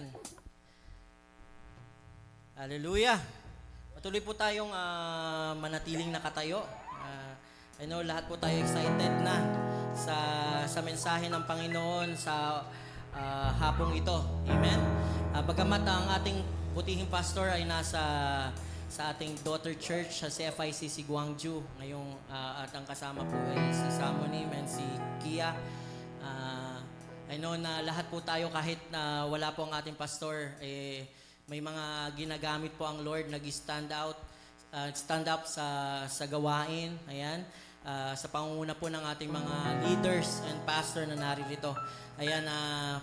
Ayan. Hallelujah. Patuloy po tayong manatiling nakatayo. I know lahat po tayo excited na sa mensahe ng Panginoon sa hapong ito. Amen. Bagamat ang ating butihing pastor ay nasa sa ating daughter church sa CFICC Gwangju ngayong at ang kasama po ay si Samonim and si Kia. I know na lahat po tayo kahit na wala po ang ating pastor, may mga ginagamit po ang Lord, stand up sa gawain, ayan, sa pangunguna po ng ating mga leaders and pastor na naririto. Ayan,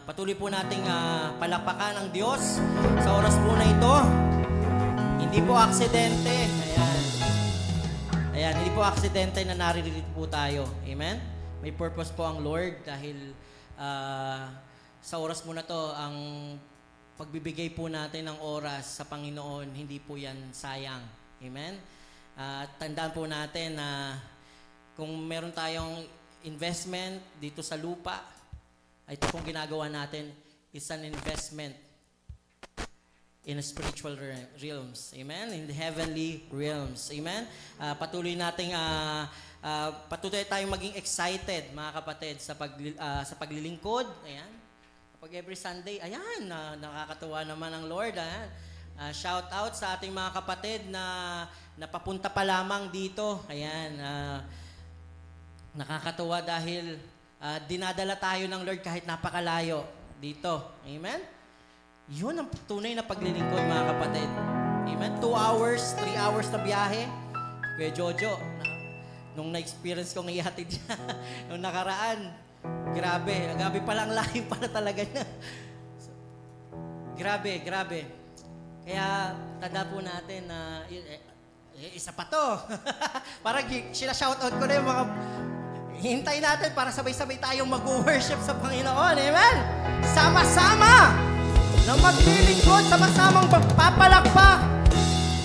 patuloy po nating palakpakan ang Diyos sa oras po na ito. Hindi po aksidente, ayan, hindi po aksidente na naririto po tayo, amen? May purpose po ang Lord dahil sa oras mo na to, ang pagbibigay po natin ng oras sa Panginoon, hindi po yan sayang. Amen? Tandaan po natin na kung meron tayong investment dito sa lupa, ito pong ginagawa natin is an investment in a spiritual realms. Amen? In the heavenly realms. Amen? Patuloy tayong maging excited, mga kapatid, sa paglilingkod. Ayan. Kapag every Sunday, ayan, nakakatuwa naman ang Lord. Ayan. Shout out sa ating mga kapatid na napapunta pa lamang dito. Ayan. Nakakatuwa dahil dinadala tayo ng Lord kahit napakalayo dito. Amen? Yun ang tunay na paglilingkod, mga kapatid. Amen? 2 hours, 3 hours na biyahe. Kuya Jojo, nung na-experience kong ihatid niya, nung nakaraan, grabe palang layo para talaga niya. Grabe. Kaya, tanda po natin na, isa pa to. Parang sila-shoutout ko na yung mga, hintay natin para sabay-sabay tayong mag-worship sa Panginoon. Amen? Sama-sama na maglilingkod, sama-samang papalakpak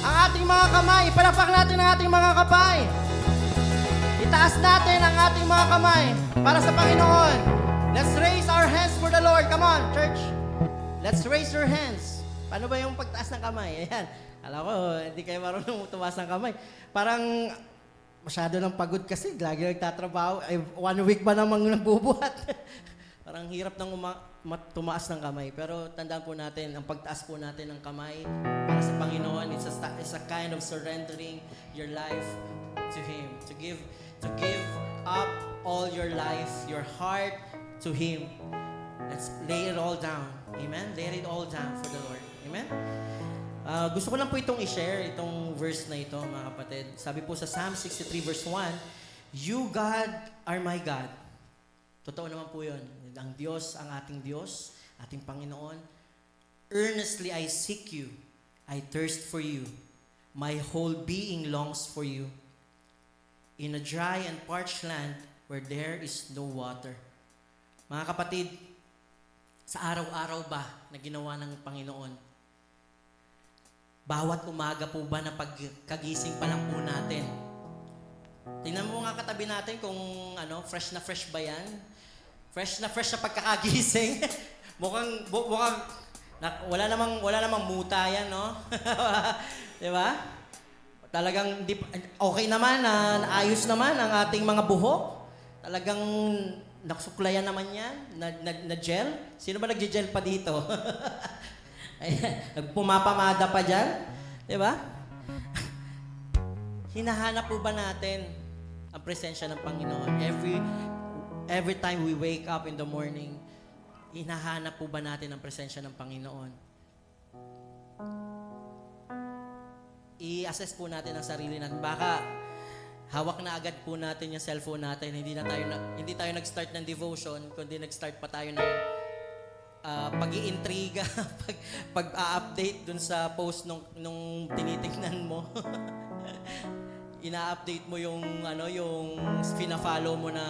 ang ating mga kamay. Ipalakpak natin ang ating mga kamay. Itaas natin ang ating mga kamay para sa Panginoon. Let's raise our hands for the Lord. Come on, church. Let's raise your hands. Paano ba yung pagtaas ng kamay? Ayan. Alam ko, hindi kayo marunong tumaas ng kamay. Parang masyado ng pagod kasi. Lagi nagtatrabaho. 1 week ba namang nagbubuhat? Parang hirap nang tumaas ng kamay. Pero tandaan po natin, ang pagtaas po natin ng kamay para sa Panginoon, it's a kind of surrendering your life to Him. To give up all your life, your heart to Him. Let's lay it all down. Amen? Lay it all down for the Lord. Amen? Gusto ko lang po itong i-share, itong verse na ito, mga kapatid. Sabi po sa Psalm 63 verse 1, You, God, are my God. Totoo naman po yun. Ang Diyos, ang ating Diyos, ating Panginoon. Earnestly I seek you. I thirst for you. My whole being longs for you. In a dry and parched land where there is no water. Mga kapatid, sa araw-araw ba na ginawa ng Panginoon? Bawat umaga po ba na pagkagising pa lang po natin? Tingnan mo nga katabi natin kung fresh na fresh ba yan? Fresh na pagkakagising. mukhang wala namang muta yan, no? Di ba? Talagang okay naman, ayos naman ang ating mga buhok. Talagang naksuklayan naman yan, na gel. Sino ba nagje-gel pa dito? Nagpumapamada pa dyan. Di ba? Hinahanap po ba natin ang presensya ng Panginoon? Every time we wake up in the morning, hinahanap po ba natin ang presensya ng Panginoon? I-assess po natin ang sarili natin. Baka hawak na agad po natin yung cellphone natin. Hindi tayo nag-start ng devotion, kundi nag-start pa tayo ng pag-iintriga, pag-update dun sa post nung tinitingnan mo. Ina-update mo yung fina-follow mo na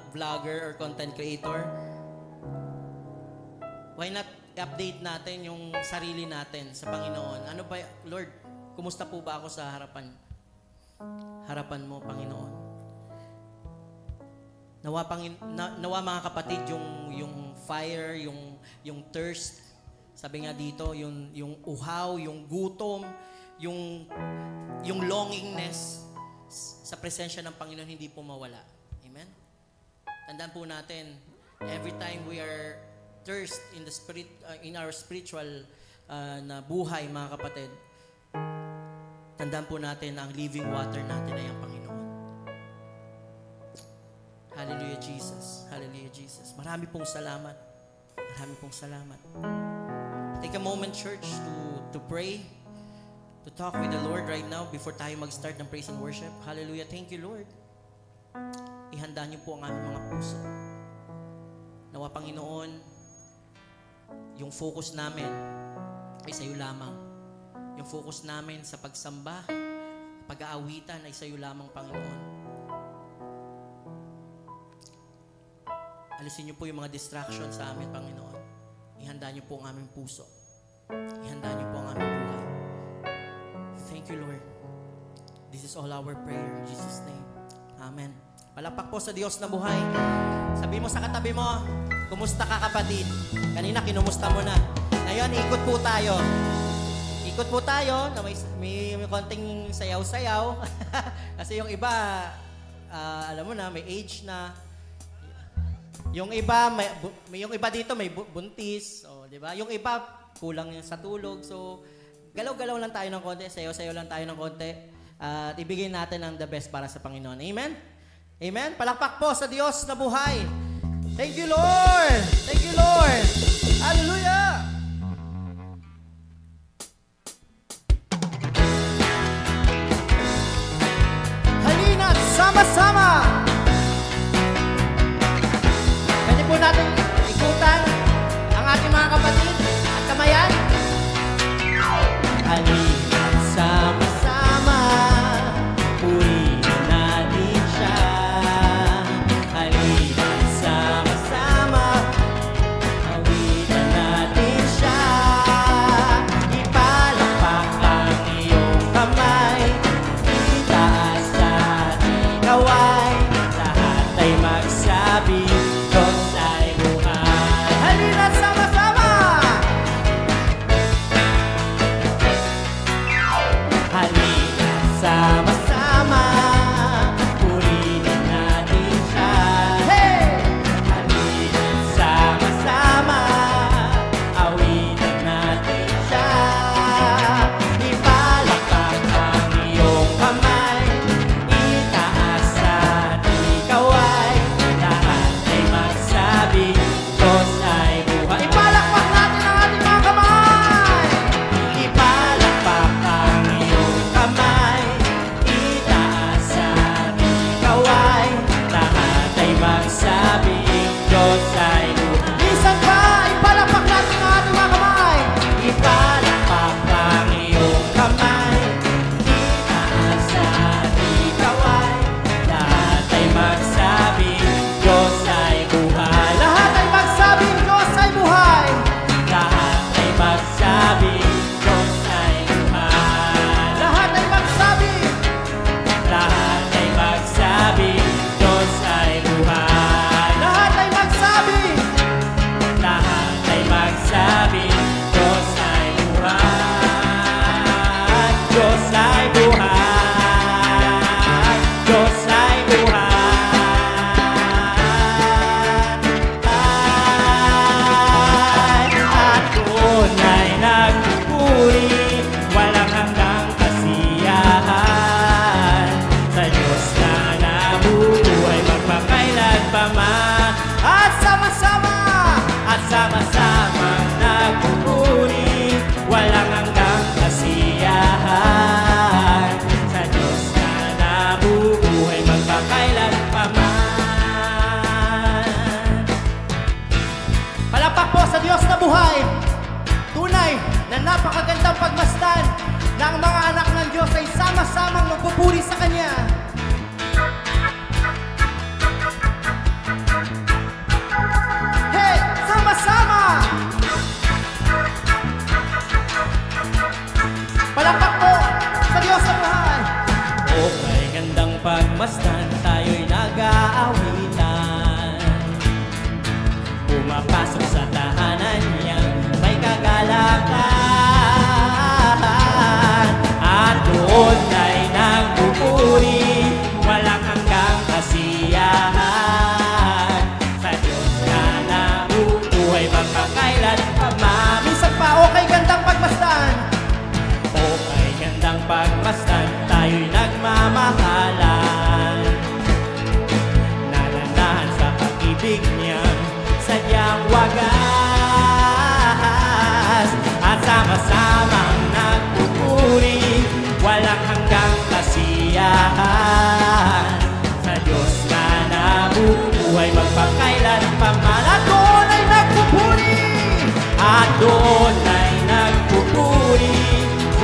vlogger or content creator. Why not update natin yung sarili natin sa Panginoon? Ano ba, Lord, kumusta po ba ako sa harapan mo, Panginoon? Nawa mga kapatid, yung fire, yung thirst Sabi nga dito, yung uhaw, yung gutom, yung longingness sa presensya ng Panginoon hindi po mawala. Amen? Tandaan po natin, every time we are thirst in the spirit, in our spiritual na buhay, mga kapatid, tandaan po natin na ang living water natin ay ang Panginoon. Hallelujah, Jesus. Hallelujah, Jesus. Marami pong salamat. Marami pong salamat. Take a moment, church, to pray, to talk with the Lord right now before tayo mag-start ng praise and worship. Hallelujah. Thank you, Lord. Ihanda niyo po ang aming mga puso. Nawa, Panginoon, yung focus namin ay sa iyo lamang. Yung focus namin sa pagsamba, pag-aawitan ay sa iyo lamang, Panginoon. Alisin niyo po yung mga distractions sa amin, Panginoon. Ihanda niyo po ang aming puso. Ihanda niyo po ang aming buhay. Thank you, Lord. This is all our prayer in Jesus' name. Amen. Palakpak po sa Diyos na buhay. Sabi mo sa katabi mo, kumusta ka, kapatid? Kanina kinumusta mo na. Ngayon, ikot po tayo. Ikot po tayo na may konting sayaw-sayaw. Kasi yung iba, alam mo na, may age na. Yung iba, yung iba dito may buntis, di ba? Yung iba kulang sa tulog. So, galaw-galaw lang tayo ng konti, sayo-sayo lang tayo ng konti. At ibigay natin ang the best para sa Panginoon. Amen? Amen? Palakpak po sa Diyos na buhay. Thank you, Lord! Thank you, Lord! Hallelujah! Halina't sama-sama! Po natin ikutan ang ating mga kapatid at kamayan. Halina't sama-sama, purihin natin siya. Halina't sama-sama, awitan natin siya. Ipalakpak ang iyong kamay, itaas at ikaway, lahat ay magsabi, sama-sama, purihin natin siya. Hey! Halina't sama-sama, awitan natin siya. Ipalakpak ang iyong kamay, itaas at ikaway, lahat ay magsabi, Diyos ay buhay. Ipalakpak natin ang ating mga kamay. Ipalakpak ang iyong kamay, magsabi, Diyos ay buhay. Minsan pa, ipalakpak natin ang ating mga kamay. Ipalakpak ang iyong kamay, itaas at ikaway, lahat ay magsabi, Diyos ay buhay. Lahat ay magsabi, Diyos ay buhay. Lahat ay magsabi, Diyos ay buhay. Lahat ay magsabi, lahat ay magsabi, Diyos ay buhay. Lahat ay magsabi, lahat ay magsabi, Diyos ay buhay. Diyos ay buhay. Diyos ay buhay. At tunay nagpupuri, walang hanggang kasiyahan. Sa Diyos na nabubuhay magpakailanpaman. At sama-sama nagpupuri, walang hanggang kasiyahan. Sa Diyos na nabubuhay magpakailanpaman. Palakpak po sa Diyos na buhay. Tunay na napakagandang pagmasdan na ang mga anak ng Diyos ay sama-samang magpupuri sa Kanya. Hey! Sama-sama! Palakpak po sa Diyos na buhay. Okay, gandang pagmasdan, tayo'y nag-aawitan. Pumapasok sa tahanan niya, may kagala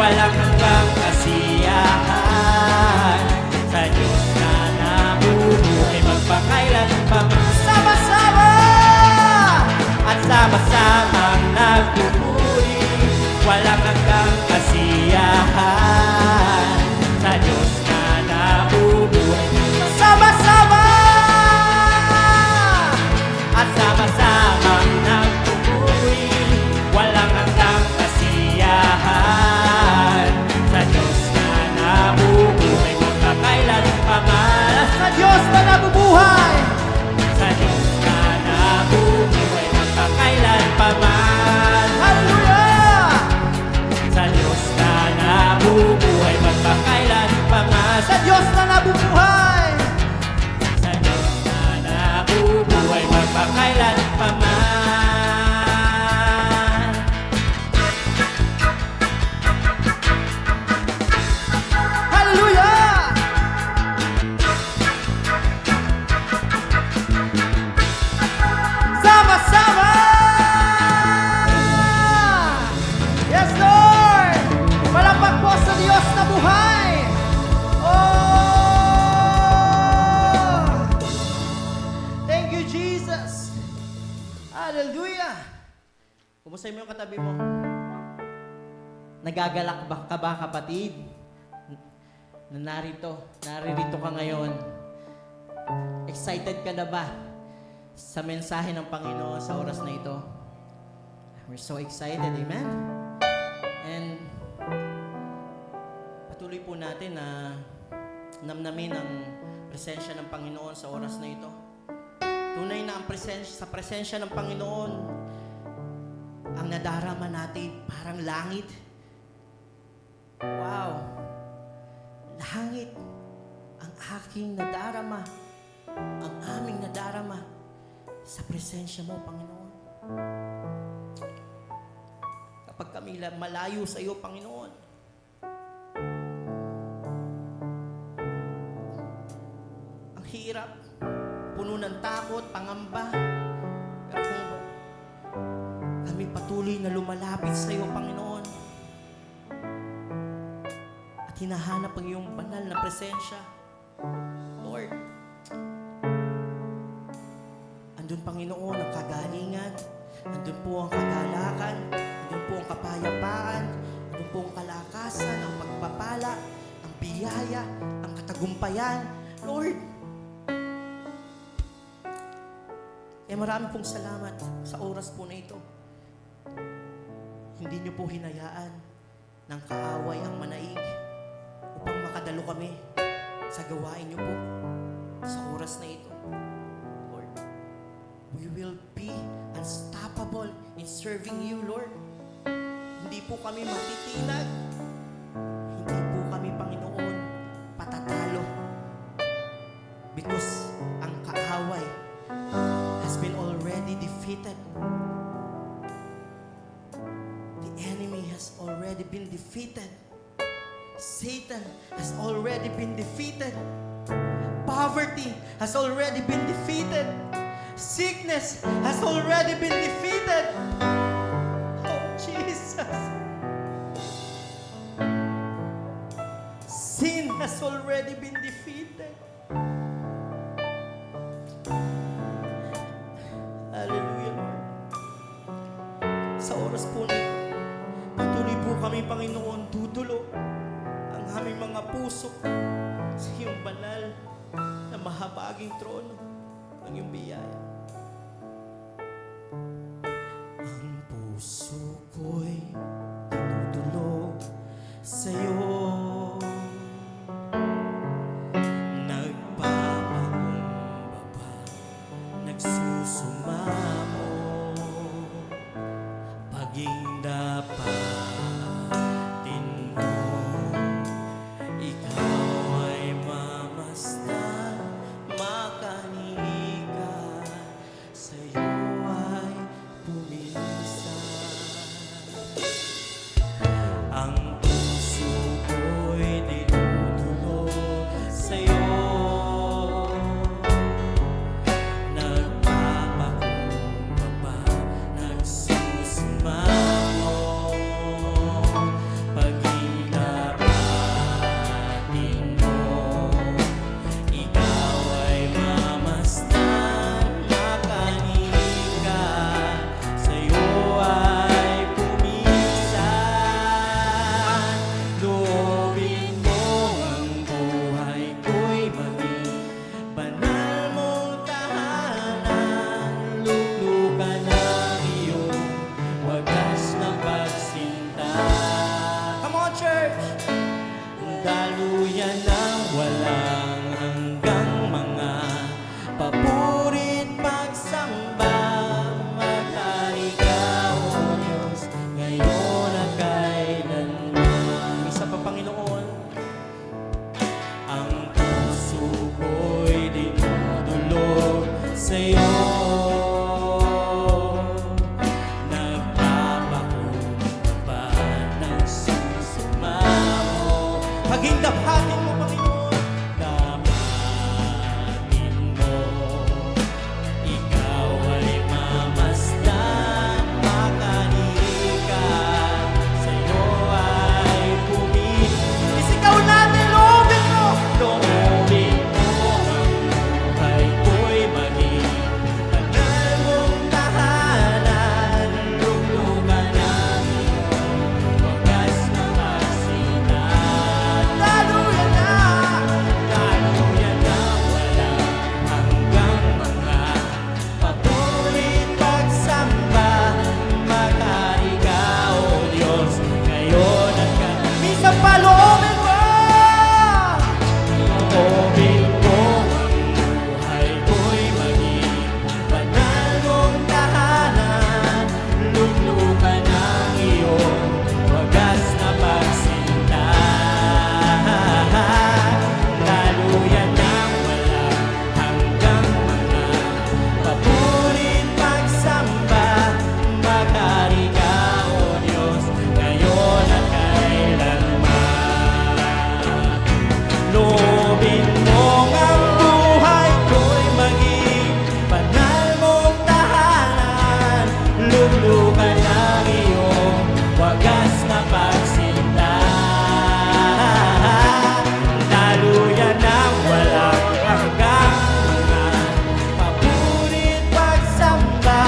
walang hanggang kasiyahan. Sa Diyos na nabubuhay magpakailan pa sama-sama at sama-samang nagpupuri. Walang hanggang kasiyahan. Sa Diyos na nabubuhay sama-sama at sama-samang nagpupuri. Walang hanggang kasiyahan. Sa Diyos na nabubuhay magpakailan pa man. Sa Diyos na nabubuhay. Sa Diyos na nabubuhay magpakailan pa man. Hallelujah! Sa Diyos na nabubuhay magpakailan pa man. Sa Diyos na nabubuhay. Sa Diyos na nabubuhay magpakailan pa man. Hallelujah! Sama-sama! Yes, Lord! Palakpak po sa Diyos na buhay! Oh! Thank you, Jesus! Hallelujah! Kumusta mo yung katabi mo? Nagagalak ba ka ba, kapatid? Naririto ka ngayon. Excited ka na ba sa mensahe ng Panginoon sa oras na ito? We're so excited, amen? And patuloy po natin na namnamin ang presensya ng Panginoon sa oras na ito. Tunay na sa presensya ng Panginoon, ang nadarama natin parang langit. Wow! Langit ang aking nadarama, ang aming nadarama sa presensya mo, Panginoon. Kapag kami malayo sa iyo, Panginoon, ang hirap, puno ng takot, pangamba. Pero kung kami patuloy na lumalapit sa iyo, Panginoon, at hinahanap ang iyong banal na presensya, Lord, andun, Panginoon, ang kagalingan, andun po ang kagalakan, andun po ang kapayapaan, andun po ang kalakasan, ang pagpapala, ang biyaya, ang katagumpayan. Lord, marami pong salamat sa oras po na ito. Hindi niyo po hinayaan ng kaaway ang manaig upang makadalo kami sa gawain niyo po sa oras na ito. Lord, we will be unstoppable in serving you, Lord. Hindi po kami matitinag. Hindi po kami, Panginoon, patatalo. Because ang kaaway has been already defeated. The enemy has already been defeated. Satan has already been defeated. Poverty has already been defeated. Sickness has already been defeated. Oh, Jesus. Sin has already been defeated. Hallelujah, Lord. Sa oras po na ito, patuloy po kami, Panginoon, tutulo ang aming mga puso sa iyong banal na mahabaging trono ng iyong biyaya. Ang puso ko'y tinutulog sa iyo. Nagpapakumbaba, nagsusumamo, paging dapatin mo. Ikaw ay mamasdan, makanihikan, sa'yo ay pumisan. Ang puso ko'y dinudulog sa'yo. Nagpapakumbaba, nagsusumamo, maging dapatin mo, Panginoon. Dapatin mo, ikaw ay mamasdan, makahilikan, sa'yo ay pumili. Isigaw natin, loobin mo. Loobin mo ang buhay ko'y maging tagal mong tahanan, luglugan ng iyong wagas na pasintan. Daluyan na. Daluyan na walang hanggang mga papurit pagsamba, maghari ka, O Diyos, ngayon at Minsan pa, loobin mo. Loobin mo ang buhay ko'y maging banal mong tahanan, luglugan ng iyong wagas na pagsinta. Daluyan ng walang hanggang mga papurit pagsamba, maghari ka, O Diyos, ngayon at kailanman. Loobin mo ang buhay ko'y maging banal mong tahanan, luglugan ng iyong wagas na pagsinta. Daluyan ng walang hanggang mga papurit pagsamba,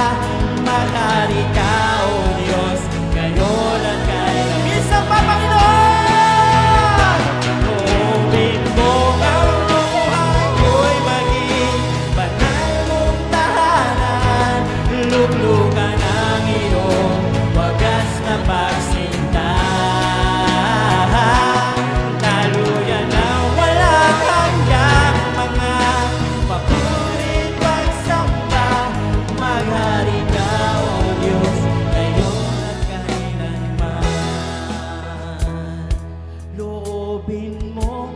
maghari ka, O Diyos, ngayon at kailanman. Minsan pa, Panginoon. Loobin mo ang buhay ko'y maging banal mong tahanan, luglugan ng iyong wagas na pagsinta. Daluyan ng walang hanggang mga papurit pagsamba, maghari ka, O Diyos, ngayon at kailanman. Loobin mo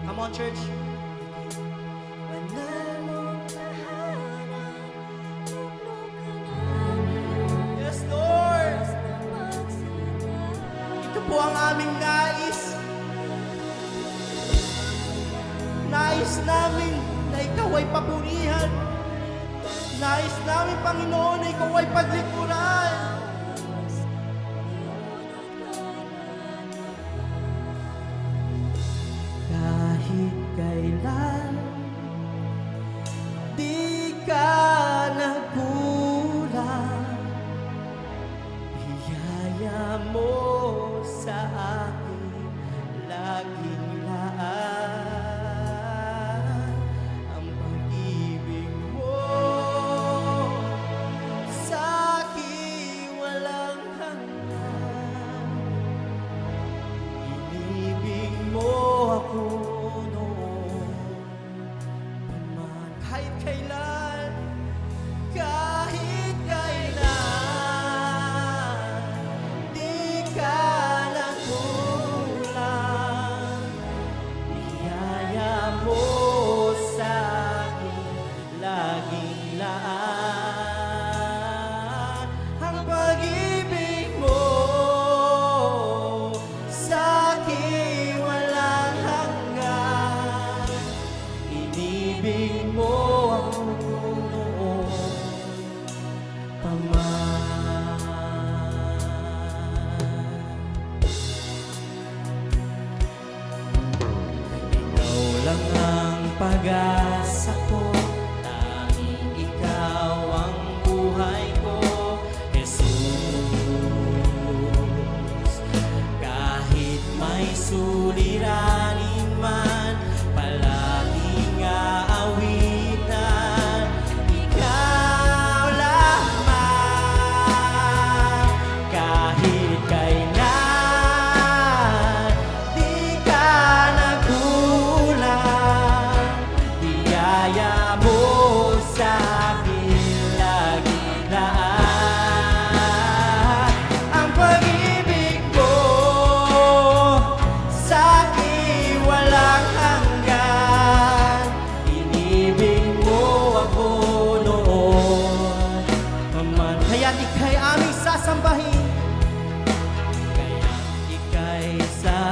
Come on, church. banal mong tahanan, luglugan ng Yes, Lord. Ito po ang aming nais. Nais namin na ikaw ay papurihan. Nais namin, Panginoon, na ikaw ay paglikuran. Kahit kailan di ka nagkulang, biyaya mo sa akin laging laan. Ang pag-ibig mo sa aking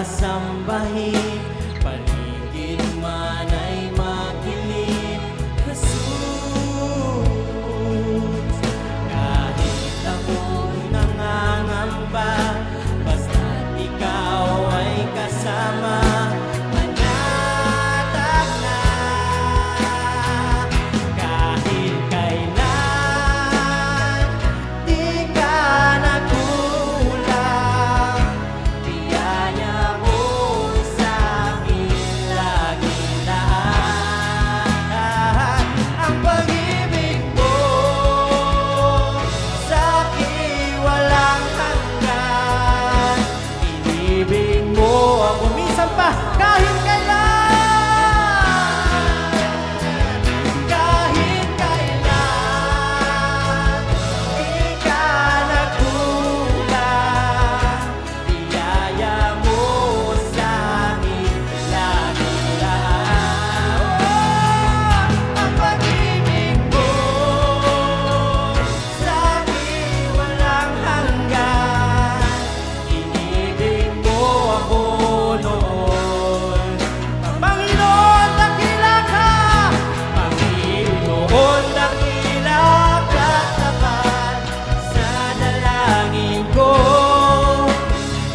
sasambahin, paligid man ay makinig. Jesus, kahit ako'y nangangamba, basta't ikaw ay kasama. Manatag na kahit kailan, di ka nagkulang. Biyaya mo sa'kin laging lahat. Ang pag-ibig mo sa'kin walang hanggan. Inibig mo ako minsan pa kahit kailan. Kahit kailan, di ka nagkulang. Biyaya mo sa'kin laging lahat. Ang pag-ibig mo sa'kin walang hanggan. Inibig mo ako noon. Panginoon, dakila ka! Panginoon, dakila ka tapat sa dalangin ko.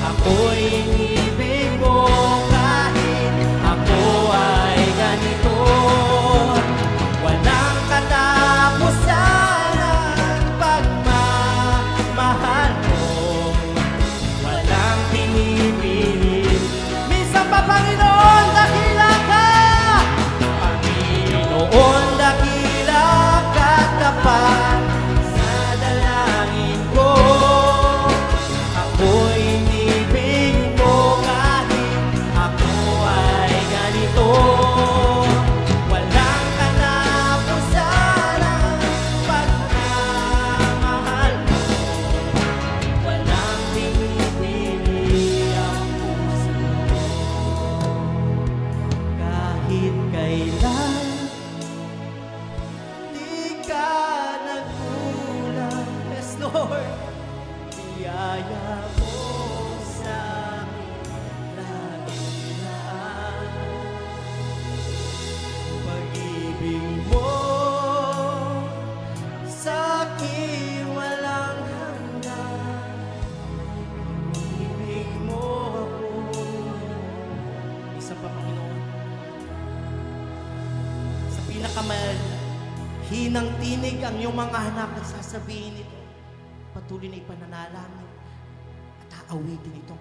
Ako'y inibig mo kahit ako ay ganito. Walang katapusan ang pagmamahal mo. Walang pinipilit. Minsan pa, Panginoon, dakila ka! Panginoon, dakila ka tapat sa dalangin ko. Ako'y inibig mo kahit ako ay ganito. Walang katapusan ang pagmamahal mo. Walang pinipili ang puso mo. Kahit kailan, di ka nagkulang. Yes, Lord. Biyaya mo sa'kin laging lahat. Pag-ibig mo sa'kin walang hanggan. Ibig mo ako. Isa pa, Panginoon. Sa hinang tinig ang iyong mga anak nagsasabihin ito. Patuloy na ipananalangin at aawitin ito.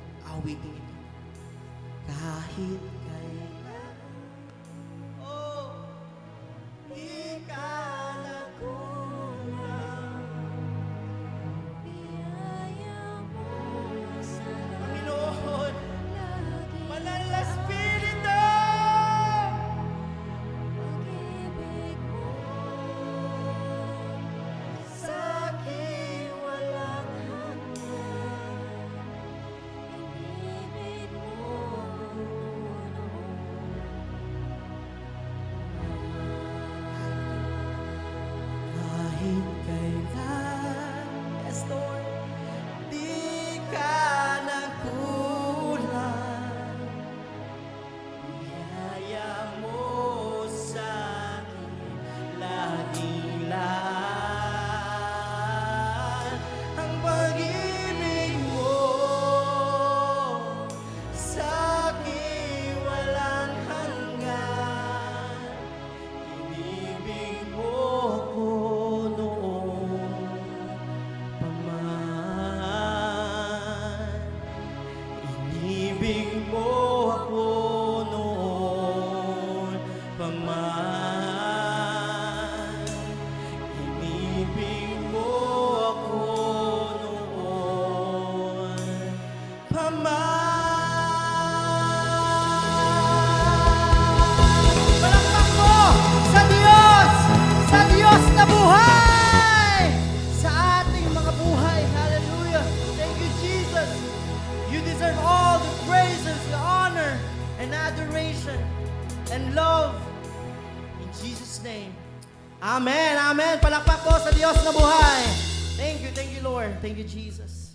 Kahit kailan, oh, di ka nagkulang. Panginoon, Banal na Espiritu! Sa'kin walang kahit kailan, yes Lord, di ka nagkulang. Biyaya mo sa'kin laging lahat. Ang pag-ibig mo sa'kin walang hanggan. Inibig mo ako noon pa man. Inibig mo ako noon pa man. Inibig mo ako noon pa man. Palakpak mo sa Diyos na buhay! Sa ating mga buhay. Hallelujah! Thank you, Jesus! You deserve all the praises, the honor, and adoration, and love. In Jesus' name. Amen, amen. Palakpak po sa Diyos na buhay. Thank you, Lord. Thank you, Jesus.